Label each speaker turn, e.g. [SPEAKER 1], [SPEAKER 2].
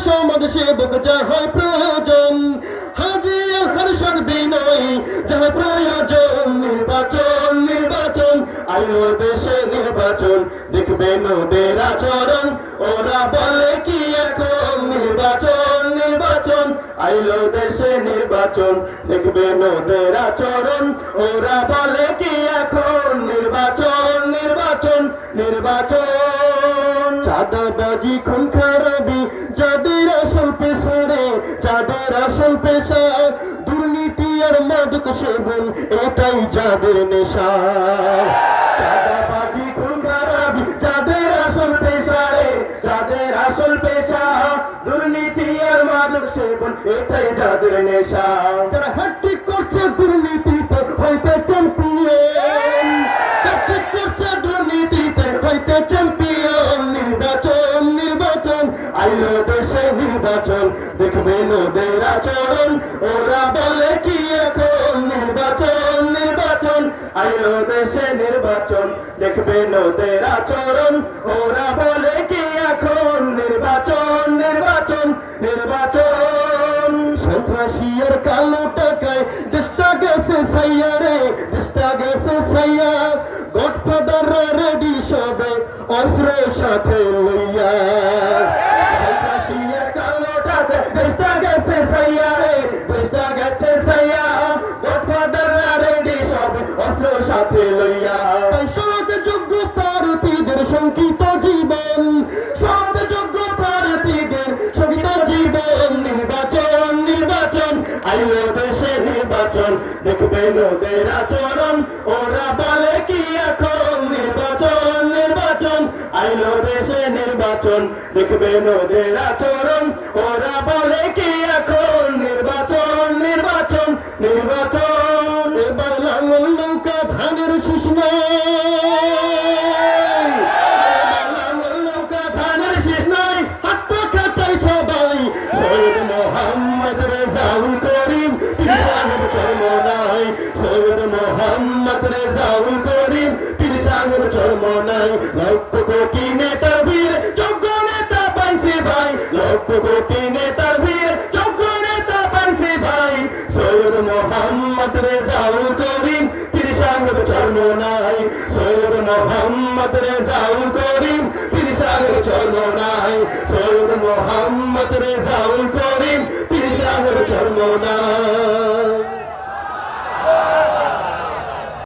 [SPEAKER 1] সমাজ সেবক যাহার প্রয়োজন, হাজি আল হরশদ বিনয় যাহার প্রয়োজন। নির্বাচন নির্বাচন আইলো দেশে নির্বাচন, দেখবেন ওদের আচরণ, ওরা বলে কি এখন নির্বাচন নির্বাচন আইলো দেশে নির্বাচন, দেখবেন ওদের আচরণ, ওরা বলে কি এখন নির্বাচন নির্বাচন নির্বাচন। চাঁদাবাজি খুন খারাপি যাদের আসল পেশা রে, যাদের আসল পেশা, দুর্নীতি আর মাদক সেবন এটাই যাদের নেশা। চাঁদাবাজি খুন খারাপি যাদের আসল পেশা রে, যাদের আসল পেশা, দুর্নীতি আর মাদক সেবন এটাই যাদের নেশা। যারা হ্যাট্রিক করছে দুর্নীতিতে হইতে চ্যাম্পিয়ন, হ্যাট্রিক করছে দুর্নীতিতে হইতে চ্যাম্পিয়ন। নির্বাচন নির্বাচন আইলো দেশে নির্বাচন, দেখবেন ওদের আচরণ, ওরা বলে কি এখন নির্বাচন নির্বাচন আইলো দেশে নির্বাচন, দেখবেন ওদের আচরণ, ওরা বলে কি এখন নির্বাচন নির্বাচন নির্বাচন। সন্ত্রাসী আর কালো টাকায় দেশটা গেছে সাইয়া রে, দেশটা গেছে সাইয়া। গডফাদাররা রেডি সবে অস্ত্র সাথে লইয়া, সন্ত্রাসী আর কালো টাকায় দেশটা গেছে সাইয়া রে, দেশটা গেছে সাইয়া। গডফাদাররা রেডি সবে অস্ত্র সাথে লইয়া। তাই সৎ যোগ্য প্রার্থীদের শঙ্কিত জীবন, সৎ যোগ্য প্রার্থীদের শঙ্কিত জীবন। নির্বাচন নির্বাচন আইলো দেশে নির্বাচন, দেখবেন ওদের আচরণ, ওরা বলে কি এখন নির্বাচন নির্বাচন আইলো দেশে নির্বাচন, দেখবেন ওদের আচরণ, ওরা বলে কি এখন নির্বাচন নির্বাচন নির্বাচন। এবার লাঙল নৌকা ধানের শীষ নাই, লাঙল নৌকা ধানের শীষ নাই, হাত পাখা চাই সবাই। সৈয়দ মোহাম্মদ রেজাউল করিম পীর সাহেব চর্ম নাই, সৈয়দ মোহাম্মদ রেজাউল করিম পীর সাহেব চর্ম নাই। লক্ষ কোটি নেতার বীর যোগ্য নেতা পাইছে ভাই, লক্ষ কোটি নেতার বীর যোগ্য নেতা পাইছে ভাই। সৈয়দ মোহাম্মদ রেজাউল করিম পীর সাহেব চর্ম নাই, সৈয়দ মোহাম্মদ রেজাউল করিম পীর সাহেব চর্ম নাই, সৈয়দ মোহাম্মদ রেজাউল করিম পীর সাহেব চর্ম নাই।